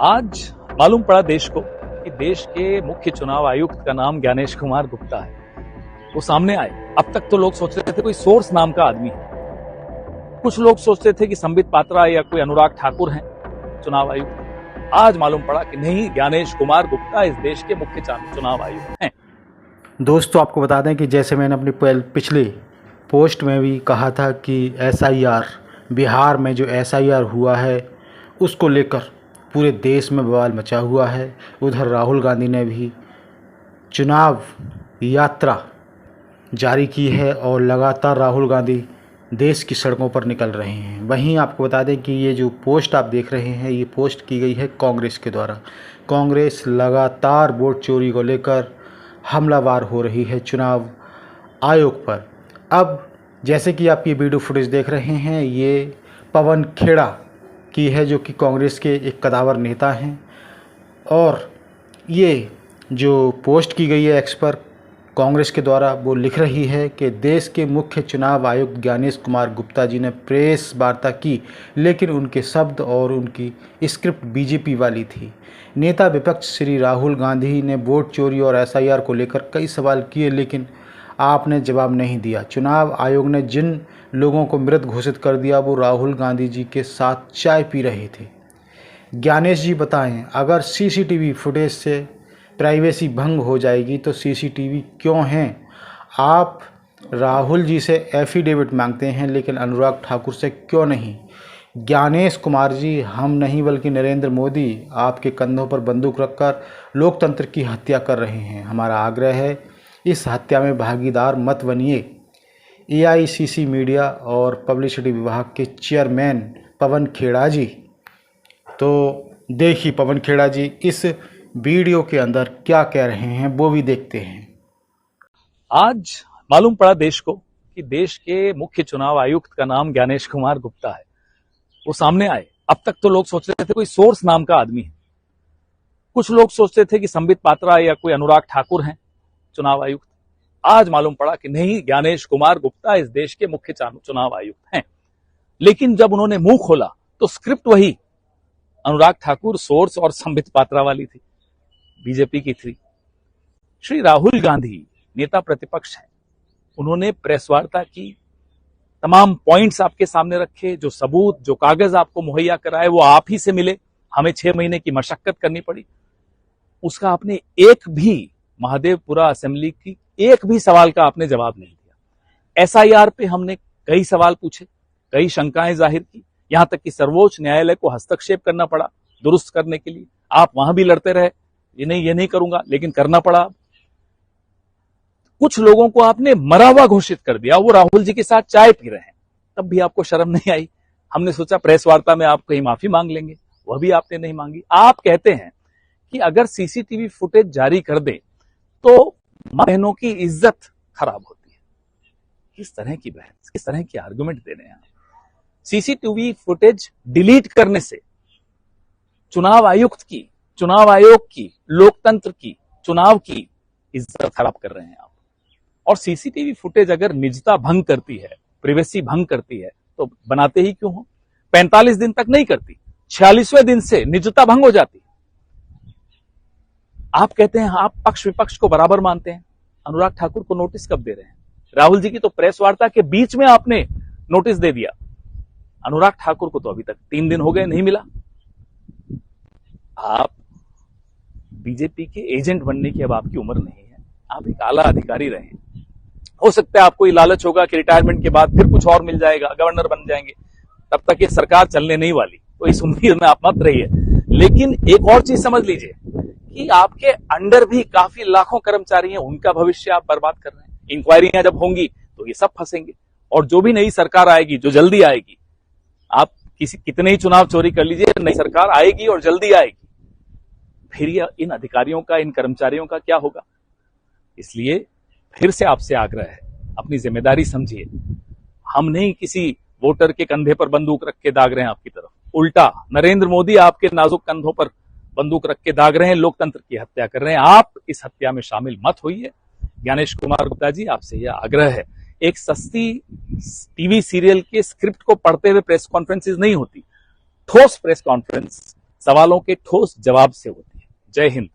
आज मालूम पड़ा देश को कि देश के मुख्य चुनाव आयुक्त का नाम ज्ञानेश कुमार गुप्ता है। वो सामने आए। अब तक तो लोग सोच रहे थे कोई सोर्स नाम का आदमी है, कुछ लोग सोचते थे कि संबित पात्रा या कोई अनुराग ठाकुर हैं चुनाव आयुक्त। आज मालूम पड़ा कि नहीं, ज्ञानेश कुमार गुप्ता इस देश के मुख्य चुनाव आयुक्त हैं। दोस्तों, आपको बता दें कि जैसे मैंने अपनी पिछली पोस्ट में भी कहा था कि एसआईआर, बिहार में जो एसआईआर हुआ है उसको लेकर पूरे देश में बवाल मचा हुआ है। उधर राहुल गांधी ने भी चुनाव यात्रा जारी की है और लगातार राहुल गांधी देश की सड़कों पर निकल रहे हैं। वहीं आपको बता दें कि ये जो पोस्ट आप देख रहे हैं, ये पोस्ट की गई है कांग्रेस के द्वारा। कांग्रेस लगातार वोट चोरी को लेकर हमलावर हो रही है चुनाव आयोग पर। अब जैसे कि आप ये वीडियो फुटेज देख रहे हैं, ये पवन खेड़ा की है, जो कि कांग्रेस के एक कदावर नेता हैं। और ये जो पोस्ट की गई है एक्स पर कांग्रेस के द्वारा, वो लिख रही है कि देश के मुख्य चुनाव आयुक्त ज्ञानेश कुमार गुप्ता जी ने प्रेस वार्ता की, लेकिन उनके शब्द और उनकी स्क्रिप्ट बीजेपी वाली थी। नेता विपक्ष श्री राहुल गांधी ने वोट चोरी और एसआईआर को लेकर कई सवाल किए, लेकिन आपने जवाब नहीं दिया। चुनाव आयोग ने जिन लोगों को मृत घोषित कर दिया, वो राहुल गांधी जी के साथ चाय पी रहे थे। ज्ञानेश जी बताएं, अगर सीसीटीवी फुटेज से प्राइवेसी भंग हो जाएगी तो सीसीटीवी क्यों हैं? आप राहुल जी से एफिडेविट मांगते हैं, लेकिन अनुराग ठाकुर से क्यों नहीं? ज्ञानेश कुमार जी, हम नहीं बल्कि नरेंद्र मोदी आपके कंधों पर बंदूक रखकर लोकतंत्र की हत्या कर रहे हैं। हमारा आग्रह है, इस हत्या में भागीदार मत बनिए। एआईसीसी मीडिया और पब्लिसिटी विभाग के चेयरमैन पवन खेड़ा जी। तो देखिए पवन खेड़ा जी इस वीडियो के अंदर क्या कह रहे हैं, वो भी देखते हैं। आज मालूम पड़ा देश को कि देश के मुख्य चुनाव आयुक्त का नाम ज्ञानेश कुमार गुप्ता है। वो सामने आए। अब तक तो लोग सोच रहे थे कोई सोर्स नाम का आदमी है, कुछ लोग सोचते थे कि संबित पात्रा या कोई अनुराग ठाकुर हैं चुनाव आयुक्त। आज मालूम पड़ा कि नहीं, ज्ञानेश कुमार गुप्ता इस देश के मुख्य चुनाव आयुक्त हैं। लेकिन जब उन्होंने मुंह खोला तो स्क्रिप्ट वही अनुराग ठाकुर, सोर्स और संबित पात्रा वाली थी, बीजेपी की थी। श्री राहुल गांधी नेता प्रतिपक्ष हैं, उन्होंने प्रेस वार्ता की, तमाम पॉइंट्स आपके सामने रखे, जो सबूत, जो कागज आपको मुहैया कराए वो आप ही से मिले। हमें 6 महीने की मशक्कत करनी पड़ी। उसका आपने एक भी महादेवपुरा असेंबली की एक भी सवाल का आपने जवाब नहीं दिया। एसआईआर पे हमने कई सवाल पूछे, कई शंकाएं जाहिर की, यहां तक कि सर्वोच्च न्यायालय को हस्तक्षेप करना पड़ा दुरुस्त करने के लिए। आप वहां भी लड़ते रहे, ये नहीं करूंगा, लेकिन करना पड़ा। कुछ लोगों को आपने मरा हुआ घोषित कर दिया, वो राहुल जी के साथ चाय पी रहे हैं, तब भी आपको शर्म नहीं आई। हमने सोचा प्रेस वार्ता में आप कहीं माफी मांग लेंगे, वह भी आपने नहीं मांगी। आप कहते हैं कि अगर सीसीटीवी फुटेज जारी कर दे तो मां बहनों की इज्जत खराब होती है। किस तरह की बहस, किस तरह की आर्गुमेंट दे रहे हैं आप? सीसीटीवी फुटेज डिलीट करने से चुनाव आयुक्त की, चुनाव आयोग की, लोकतंत्र की, चुनाव की इज्जत खराब कर रहे हैं आप। और सीसीटीवी फुटेज अगर निजता भंग करती है, प्राइवेसी भंग करती है, तो बनाते ही क्यों हो? 45 दिन तक नहीं करती, 46वें दिन से निजता भंग हो जाती। आप कहते हैं आप पक्ष विपक्ष को बराबर मानते हैं। अनुराग ठाकुर को नोटिस कब दे रहे हैं? राहुल जी की तो प्रेस वार्ता के बीच में आपने नोटिस दे दिया। अनुराग ठाकुर को तो अभी तक 3 दिन हो गए, नहीं मिला। आप बीजेपी के एजेंट बनने की अब आपकी उम्र नहीं है, आप एक आला अधिकारी रहे। हो सकता है आपको ये लालच होगा कि रिटायरमेंट के बाद फिर कुछ और मिल जाएगा, गवर्नर बन जाएंगे, तब तक ये सरकार चलने नहीं वाली, तो इस उम्मीद में आप मत रहिए। लेकिन एक और चीज समझ लीजिए कि आपके अंडर भी काफी लाखों कर्मचारी हैं, उनका भविष्य आप बर्बाद कर रहे हैं। इंक्वायरियां जब होंगी तो ये सब फंसेंगे। और जो भी नई सरकार आएगी, जो जल्दी आएगी, आप कितने ही चुनाव चोरी कर लीजिए, नई सरकार आएगी और जल्दी आएगी, फिर ये इन अधिकारियों का, इन कर्मचारियों का क्या होगा? इसलिए फिर से आपसे आग्रह है, अपनी जिम्मेदारी समझिए। हम नहीं किसी वोटर के कंधे पर बंदूक रख के दाग रहे हैं आपकी तरफ, उल्टा नरेंद्र मोदी आपके नाजुक कंधों पर बंदूक रख के दाग रहे हैं, लोकतंत्र की हत्या कर रहे हैं। आप इस हत्या में शामिल मत होइए। ज्ञानेश कुमार गुप्ता जी, आपसे यह आग्रह है। एक सस्ती टीवी सीरियल के स्क्रिप्ट को पढ़ते हुए प्रेस कॉन्फ्रेंसेस नहीं होती, ठोस प्रेस कॉन्फ्रेंस सवालों के ठोस जवाब से होती है। जय हिंद।